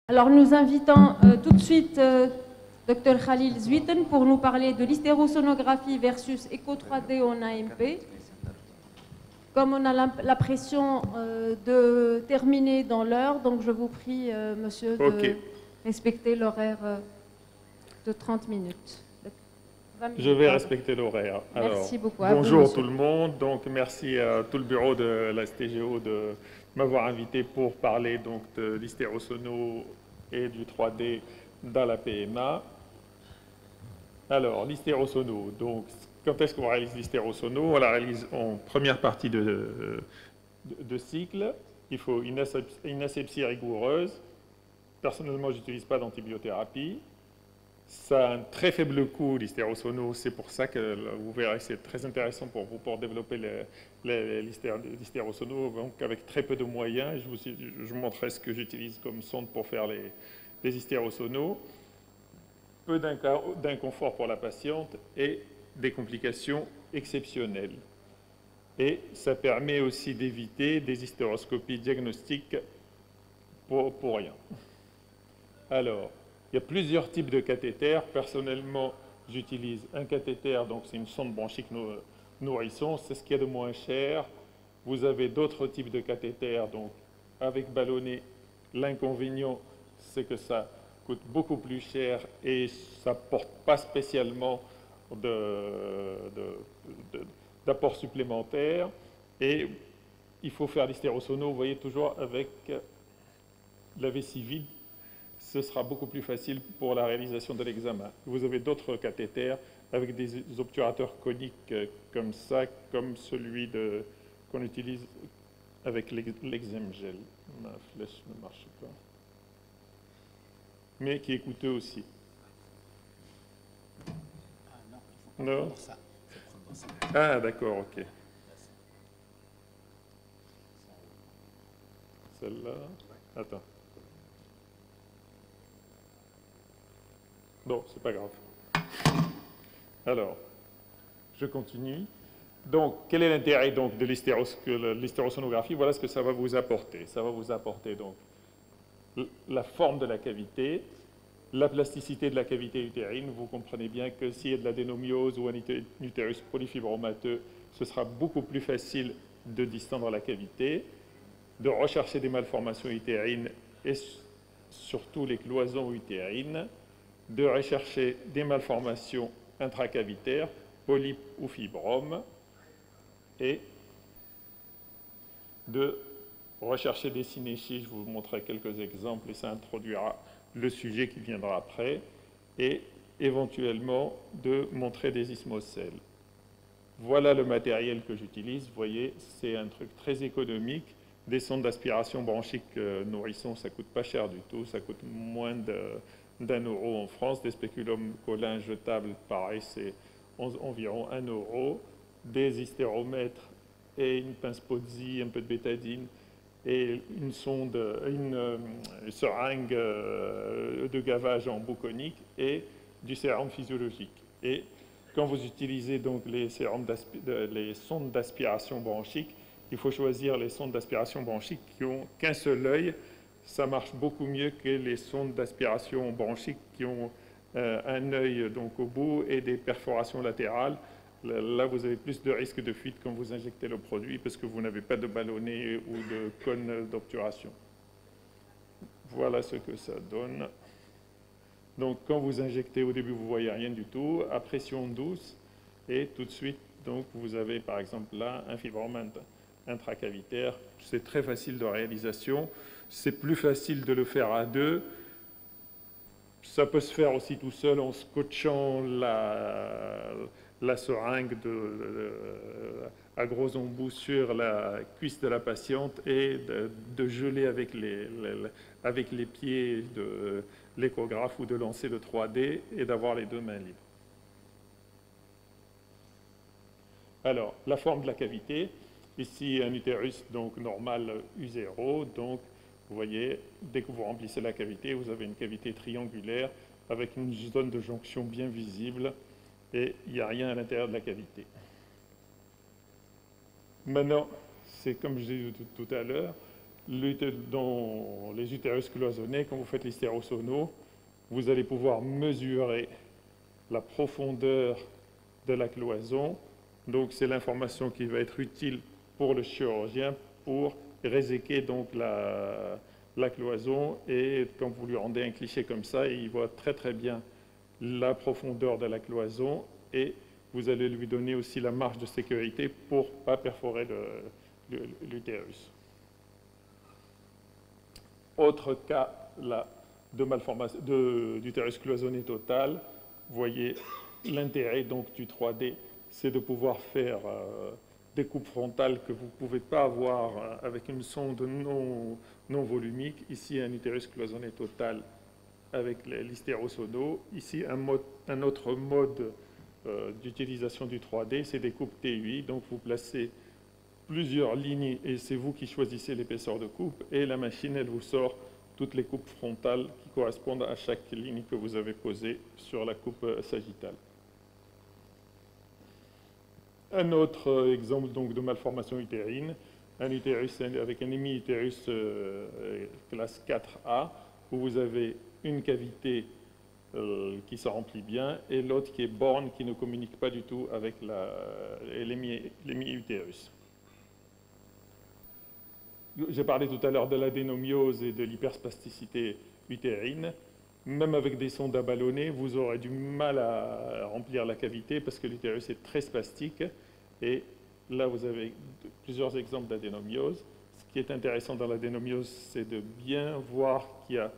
Alors nous invitons tout de suite Dr Khalil Zwiten pour nous parler de l'hystérosonographie versus écho 3D en AMP. Comme on a l'impression de terminer dans l'heure, donc je vous prie, monsieur, de respecter l'horaire de 30 minutes. Je vais respecter l'horaire. Merci beaucoup. Bonjour tout le monde. Donc, merci à tout le bureau de la STGO de m'avoir invité pour parler donc, de l'hystérosono et du 3D dans la PMA. Alors, l'hystérosono. Donc, quand est-ce qu'on réalise l'hystérosono? On la réalise en première partie de cycle. Il faut une asepsie rigoureuse. Personnellement, je n'utilise pas d'antibiothérapie. Ça a un très faible coût, l'hystérosono. C'est pour ça que vous verrez que c'est très intéressant pour vous pour développer l'hystérosono. Donc, avec très peu de moyens, je vous montrerai ce que j'utilise comme sonde pour faire les hystérosonos. Peu d'inconfort pour la patiente et des complications exceptionnelles. Et ça permet aussi d'éviter des hystéroscopies diagnostiques pour rien. Alors, il y a plusieurs types de cathéters. Personnellement, j'utilise un cathéter, donc c'est une sonde bronchique nourrisson. C'est ce qu'il y a de moins cher. Vous avez d'autres types de cathéters, donc avec ballonnet. L'inconvénient, c'est que ça coûte beaucoup plus cher et ça ne porte pas spécialement d'apport supplémentaire. Et il faut faire l'hystérosono, vous voyez, toujours avec la vessie vide. Ce sera beaucoup plus facile pour la réalisation de l'examen. Vous avez d'autres cathéters avec des obturateurs coniques comme ça, comme celui qu'on utilise avec l'Exemgel. Ma flèche ne marche pas. Mais qui est coûteux aussi. Ah non, il faut prendre ça. Ah d'accord, ok. Celle-là. Attends. Bon, c'est pas grave. Alors, je continue. Donc, quel est l'intérêt donc de l'hystérosonographie? Voilà ce que ça va vous apporter. Ça va vous apporter donc la forme de la cavité, la plasticité de la cavité utérine. Vous comprenez bien que s'il y a de l'adénomiose ou un utérus polyfibromateux, ce sera beaucoup plus facile de distendre la cavité, de rechercher des malformations utérines et surtout les cloisons utérines, de rechercher des malformations intracavitaires, polypes ou fibromes, et de rechercher des synéchies. Je vous montrerai quelques exemples et ça introduira le sujet qui viendra après, et éventuellement de montrer des ismocèles. Voilà le matériel que j'utilise. Vous voyez, c'est un truc très économique. Des sondes d'aspiration bronchique nourrisson, ça ne coûte pas cher du tout, ça coûte moins d'1 euro en France. Des spéculums collins jetables, pareil, c'est environ 1 euro. Des hystéromètres et une pince Pozzi, un peu de bétadine et une seringue de gavage en bouconique et du sérum physiologique. Et quand vous utilisez donc les sondes d'aspiration bronchique, il faut choisir les sondes d'aspiration bronchique qui n'ont qu'un seul œil. Ça marche beaucoup mieux que les sondes d'aspiration bronchique qui ont un œil donc au bout et des perforations latérales. Là, vous avez plus de risque de fuite quand vous injectez le produit parce que vous n'avez pas de ballonnet ou de cône d'obturation. Voilà ce que ça donne. Donc, quand vous injectez, au début, vous ne voyez rien du tout, à pression douce, et tout de suite, donc, vous avez par exemple là un fibrome intracavitaire. C'est très facile de réalisation. C'est plus facile de le faire à deux. Ça peut se faire aussi tout seul en scotchant la seringue à gros embouts sur la cuisse de la patiente et de geler avec les pieds de l'échographe ou de lancer le 3D et d'avoir les deux mains libres. Alors, la forme de la cavité. Ici, un utérus donc normal U0. Donc, vous voyez, dès que vous remplissez la cavité, vous avez une cavité triangulaire avec une zone de jonction bien visible et il n'y a rien à l'intérieur de la cavité. Maintenant, c'est comme je disais tout à l'heure, dans les utérus cloisonnés, quand vous faites l'hystérosono, vous allez pouvoir mesurer la profondeur de la cloison. Donc c'est l'information qui va être utile pour le chirurgien pour réséquer donc la cloison. Et quand vous lui rendez un cliché comme ça, il voit très très bien la profondeur de la cloison et vous allez lui donner aussi la marge de sécurité pour ne pas perforer l'utérus. Autre cas là, de malformation d'utérus cloisonné total, vous voyez l'intérêt donc du 3D, c'est de pouvoir faire des coupes frontales que vous ne pouvez pas avoir avec une sonde non volumique. Ici, un utérus cloisonné total avec l'hystérosono. Ici, un autre mode d'utilisation du 3D, c'est des coupes TUI. Donc, vous placez plusieurs lignes et c'est vous qui choisissez l'épaisseur de coupe. Et la machine, elle vous sort toutes les coupes frontales qui correspondent à chaque ligne que vous avez posée sur la coupe sagittale. Un autre exemple donc, de malformation utérine, un utérus avec un hémi-utérus classe 4A, où vous avez une cavité qui se remplit bien et l'autre qui est borne, qui ne communique pas du tout avec l'hémi-utérus. J'ai parlé tout à l'heure de l'adénomiose et de l'hyperspasticité utérine. Même avec des sondes à ballonner, vous aurez du mal à remplir la cavité parce que l'utérus est très spastique. Et là, vous avez plusieurs exemples d'adénomiose. Ce qui est intéressant dans l'adénomiose, c'est de bien voir qu'il y a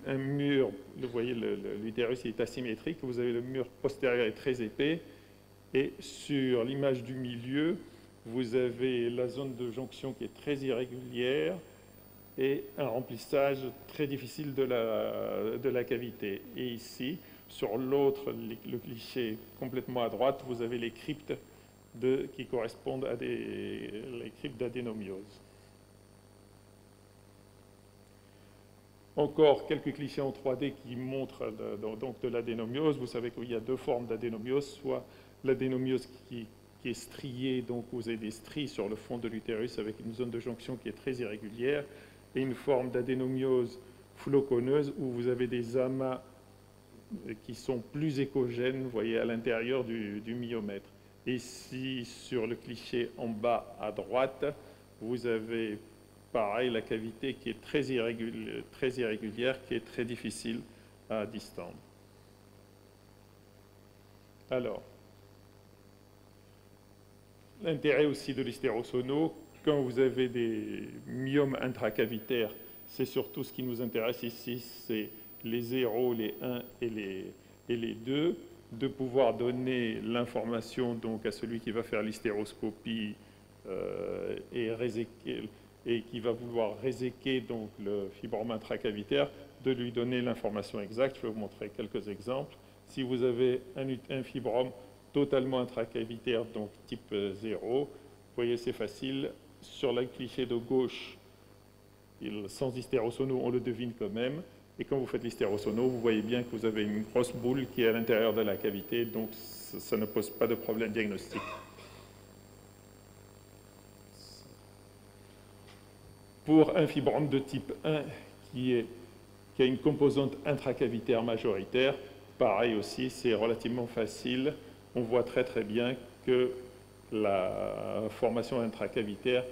un mur. Vous voyez, l'utérus est asymétrique. Vous avez le mur postérieur est très épais. Et sur l'image du milieu, vous avez la zone de jonction qui est très irrégulière et un remplissage très difficile de la cavité. Et ici, sur l'autre, le cliché complètement à droite, vous avez les cryptes qui correspondent à les cryptes d'adénomiose. Encore quelques clichés en 3D qui montrent donc de l'adénomiose. Vous savez qu'il y a deux formes d'adénomiose, soit l'adénomiose qui est striée, donc vous avez des stries sur le fond de l'utérus avec une zone de jonction qui est très irrégulière, et une forme d'adénomiose floconneuse où vous avez des amas qui sont plus échogènes, vous voyez, à l'intérieur du myomètre. Ici, sur le cliché en bas à droite, vous avez pareil la cavité qui est très irrégulière, qui est très difficile à distendre. Alors, l'intérêt aussi de l'hystérosono, quand vous avez des myomes intracavitaires, c'est surtout ce qui nous intéresse ici, c'est les 0, les 1 et les 2, de pouvoir donner l'information donc à celui qui va faire l'hystéroscopie et qui va vouloir réséquer donc le fibrome intracavitaire, de lui donner l'information exacte. Je vais vous montrer quelques exemples. Si vous avez un fibrome totalement intracavitaire, donc type 0, vous voyez, c'est facile. Sur le cliché de gauche, sans hystérosono, on le devine quand même. Et quand vous faites l'hystérosono, vous voyez bien que vous avez une grosse boule qui est à l'intérieur de la cavité, donc ça ne pose pas de problème diagnostique. Pour un fibrome de type 1 qui a une composante intracavitaire majoritaire, pareil aussi, c'est relativement facile. On voit très très bien que la formation intracavitaire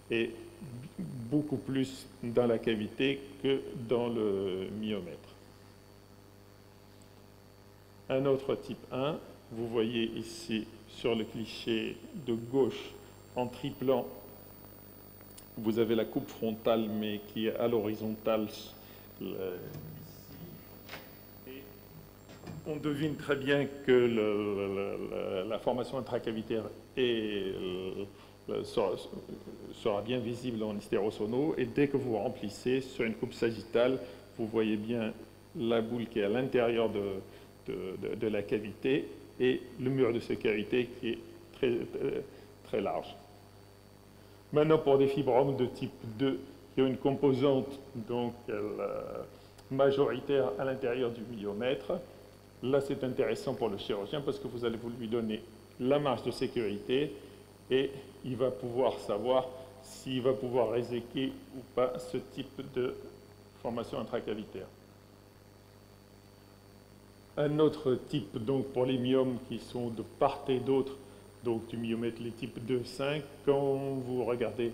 est beaucoup plus dans la cavité que dans le myomètre. Un autre type 1, vous voyez ici sur le cliché de gauche en triplant, vous avez la coupe frontale mais qui est à l'horizontale ici. Et on devine très bien que la formation intracavitaire sera bien visible en hystérosono, et dès que vous remplissez sur une coupe sagittale, vous voyez bien la boule qui est à l'intérieur de la cavité et le mur de cette cavité qui est très, très large. Maintenant, pour des fibromes de type 2 qui ont une composante donc, majoritaire à l'intérieur du myomètre, là c'est intéressant pour le chirurgien parce que vous allez lui donner la marge de sécurité et il va pouvoir savoir s'il va pouvoir réséquer ou pas ce type de formation intracavitaire. Un autre type, donc pour les myomes qui sont de part et d'autre, donc du myomètre, les types 2-5, quand vous regardez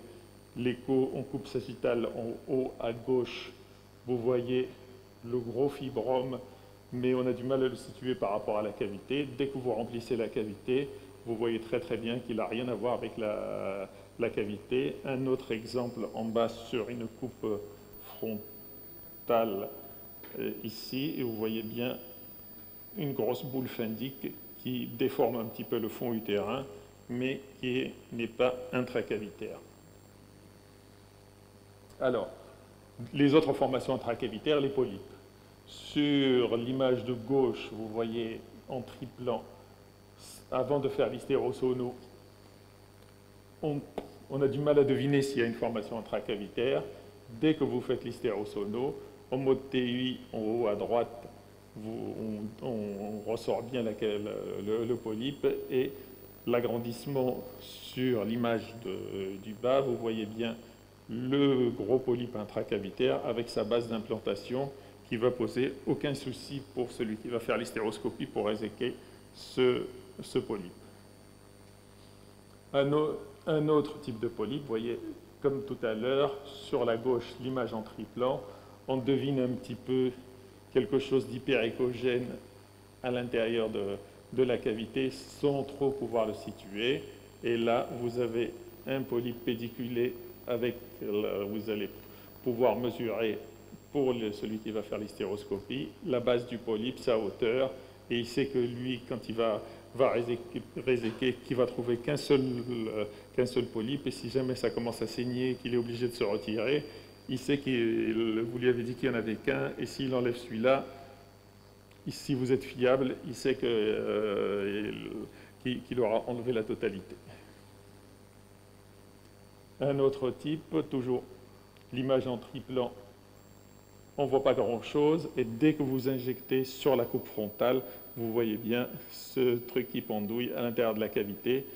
l'écho en coupe sagittale en haut à gauche, vous voyez le gros fibrome, mais on a du mal à le situer par rapport à la cavité. Dès que vous remplissez la cavité, vous voyez très très bien qu'il n'a rien à voir avec la cavité. Un autre exemple en bas sur une coupe frontale ici, et vous voyez bien une grosse boule fundique qui déforme un petit peu le fond utérin, mais qui n'est pas intracavitaire. Alors, les autres formations intracavitaires, les polypes. Sur l'image de gauche, vous voyez en triplant, avant de faire l'hystérosono, on a du mal à deviner s'il y a une formation intracavitaire. Dès que vous faites l'hystérosono, en mode TUI, en haut à droite, on ressort bien le polype, et l'agrandissement sur l'image du bas, vous voyez bien le gros polype intracavitaire avec sa base d'implantation qui va poser aucun souci pour celui qui va faire l'hystéroscopie pour réséquer ce polype. Un autre type de polype, vous voyez, comme tout à l'heure, sur la gauche, l'image en triplant, on devine un petit peu quelque chose d'hyperéchogène à l'intérieur de la cavité sans trop pouvoir le situer. Et là, vous avez un polype pédiculé avec, vous allez pouvoir mesurer pour celui qui va faire l'hystéroscopie la base du polype, sa hauteur, et il sait que lui, quand il va réséquer, qu'il va trouver qu'un seul polype, et si jamais ça commence à saigner, qu'il est obligé de se retirer, il sait que vous lui avez dit qu'il n'y en avait qu'un, et s'il enlève celui-là, si vous êtes fiable, il sait qu'il aura enlevé la totalité. Un autre type, toujours l'image en triplant, on ne voit pas grand-chose, et dès que vous injectez sur la coupe frontale, vous voyez bien ce truc qui pendouille à l'intérieur de la cavité,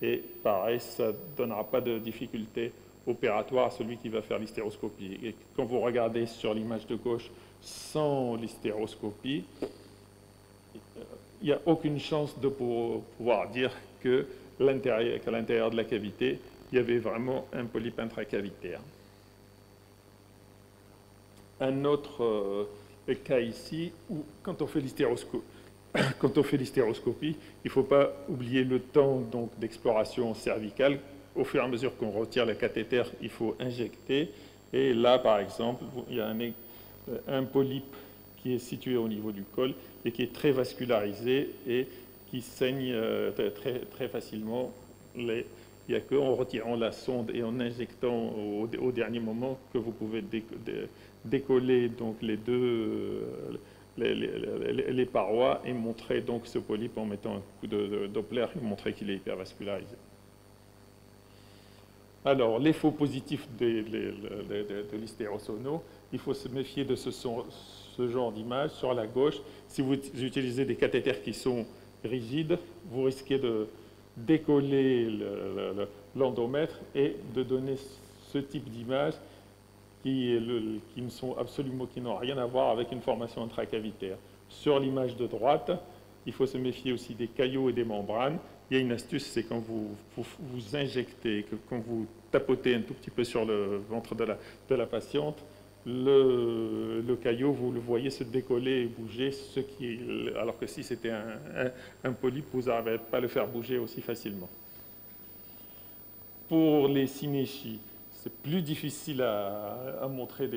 et pareil, ça ne donnera pas de difficulté opératoire à celui qui va faire l'hystéroscopie. Et quand vous regardez sur l'image de gauche sans l'hystéroscopie, il n'y a aucune chance de pouvoir dire qu'à l'intérieur de la cavité, il y avait vraiment un polype intracavitaire. Un autre cas ici, où quand on fait l'hystéroscopie, il ne faut pas oublier le temps d'exploration cervicale. Au fur et à mesure qu'on retire le cathéter, il faut injecter. Et là, par exemple, il y a un polype qui est situé au niveau du col et qui est très vascularisé et qui saigne très, très facilement. Il n'y a qu'en retirant la sonde et en injectant au dernier moment que vous pouvez décoller donc les parois et montrer donc ce polype en mettant un coup de Doppler et montrer qu'il est hypervascularisé. Alors, les faux positifs de l'hystérosono, il faut se méfier de ce genre d'image. Sur la gauche, si vous utilisez des cathéters qui sont rigides, vous risquez de décoller l'endomètre et de donner ce type d'image qui n'ont rien à voir avec une formation intracavitaire. Sur l'image de droite, il faut se méfier aussi des caillots et des membranes. Il y a une astuce, c'est quand vous injectez, quand vous tapotez un tout petit peu sur le ventre de la patiente, le caillot, vous le voyez se décoller et bouger, alors que si c'était un polype, vous n'arrivez pas à le faire bouger aussi facilement. Pour les synéchies, c'est plus difficile à montrer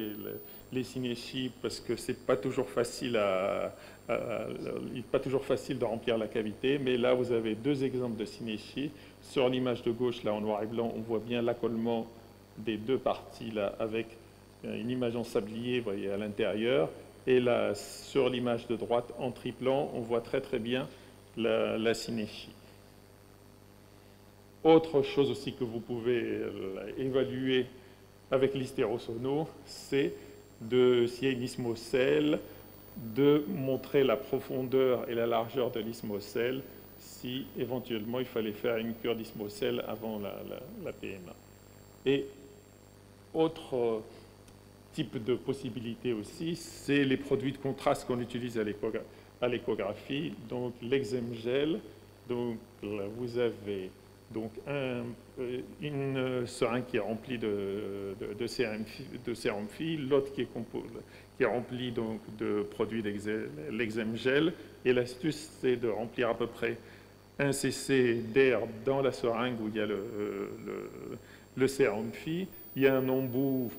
les synéchies parce que c'est pas toujours facile de remplir la cavité, mais là vous avez deux exemples de synéchie. Sur l'image de gauche, là en noir et blanc, on voit bien l'accollement des deux parties là avec une image en sablier, vous voyez, à l'intérieur, et là sur l'image de droite en triplant, on voit très très bien la synéchie. Autre chose aussi que vous pouvez évaluer avec l'hystérosono, c'est s'il y a une ismocèle, de montrer la profondeur et la largeur de l'ismocèle si éventuellement il fallait faire une cure d'ismocèle avant la PMA. Et autre type de possibilité aussi, c'est les produits de contraste qu'on utilise à l'échographie. Donc l'exemgel, donc là, vous avez donc une seringue qui est remplie de sérum fi, l'autre qui est remplie donc de produits l'exemgel. Et l'astuce, c'est de remplir à peu près 1 cc d'air dans la seringue où il y a le sérum fi. Il y a un embout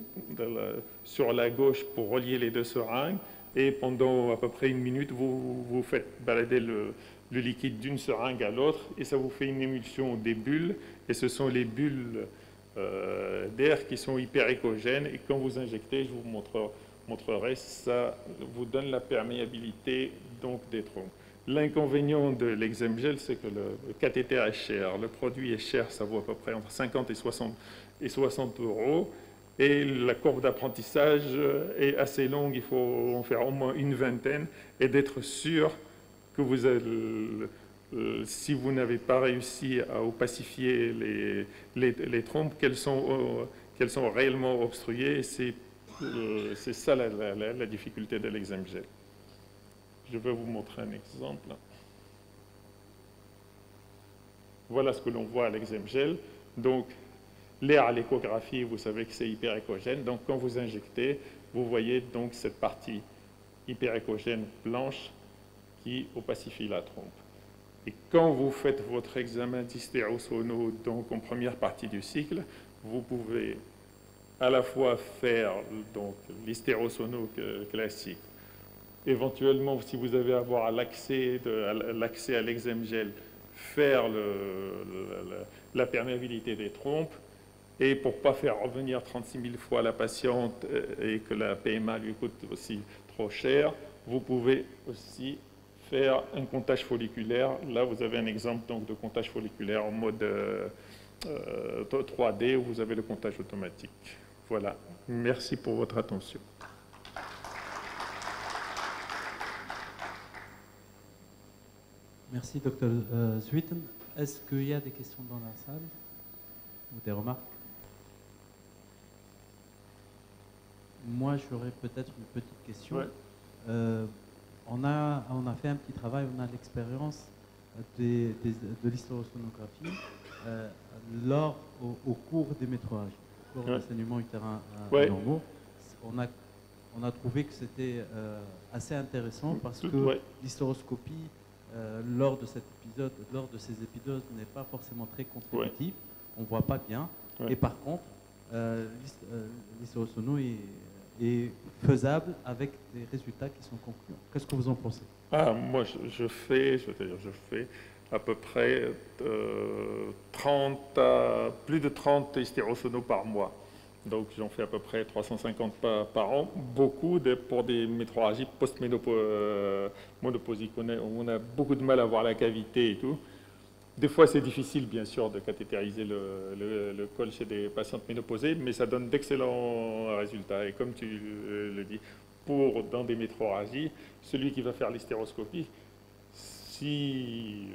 sur la gauche pour relier les deux seringues. Et pendant à peu près 1 minute, vous faites balader le liquide d'une seringue à l'autre. Et ça vous fait une émulsion des bulles. Et ce sont les bulles d'air qui sont hyper échogènes. Et quand vous injectez, je vous montrerai, ça vous donne la perméabilité donc, des trompes. L'inconvénient de l'exemgel, c'est que le cathéter est cher. Le produit est cher, ça vaut à peu près entre 50 et 60 euros. Et la courbe d'apprentissage est assez longue, il faut en faire au moins une vingtaine et d'être sûr que vous allez, si vous n'avez pas réussi à opacifier les trompes, qu'elles sont réellement obstruées. C'est ça la difficulté de l'exemgel. Je vais vous montrer un exemple. Voilà ce que l'on voit à l'exemgel. Donc, l'air à l'échographie, vous savez que c'est hyper échogène. Donc, quand vous injectez, vous voyez donc cette partie hyper échogène blanche qui opacifie la trompe. Et quand vous faites votre examen d'hystérosono, donc en première partie du cycle, vous pouvez à la fois faire donc l'hystérosono classique. Éventuellement, si vous avez à avoir l'accès à l'exemgel, faire la perméabilité des trompes. Et pour ne pas faire revenir 36 000 fois la patiente et que la PMA lui coûte aussi trop cher, vous pouvez aussi faire un comptage folliculaire. Là, vous avez un exemple donc, de comptage folliculaire en mode 3D où vous avez le comptage automatique. Voilà. Merci pour votre attention. Merci, Dr. Zwieten. Est-ce qu'il y a des questions dans la salle ou des remarques? Moi, j'aurais peut-être une petite question. Ouais. On a fait un petit travail, on a l'expérience de l'hystérosonographie au cours des métroages, au cours de l'enseignement utérin à Namur. On a trouvé que c'était assez intéressant parce que l'hystéroscopie, lors de ces épisodes, n'est pas forcément très contributive. On ne voit pas bien. Et par contre, l'hystérosono est faisable avec des résultats qui sont concluants. Qu'est-ce que vous en pensez? Moi, je fais à peu près plus de 30 hystérosonos par mois. Donc, j'en fais à peu près 350 par an. Beaucoup pour des métrorragies post-ménopausiques. On a beaucoup de mal à voir la cavité et tout. Des fois, c'est difficile, bien sûr, de cathétériser le col chez des patientes ménopausées, mais ça donne d'excellents résultats. Et comme tu le dis, dans des métrorragies, celui qui va faire l'hystéroscopie, si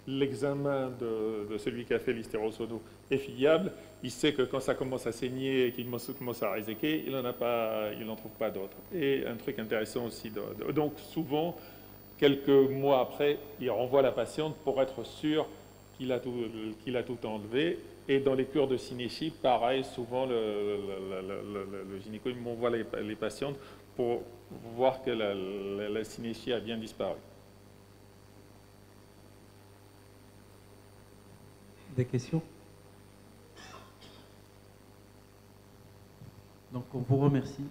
l'examen de celui qui a fait l'hystérosono est fiable, il sait que quand ça commence à saigner et qu'il commence à réséquer, il n'en trouve pas d'autres. Et un truc intéressant aussi, donc souvent, quelques mois après, il renvoie la patiente pour être sûr qu'il a tout enlevé. Et dans les cures de synéchie, pareil, souvent le gynéco m'envoie les patientes pour voir que la synéchie a bien disparu. Des questions? Donc on vous remercie.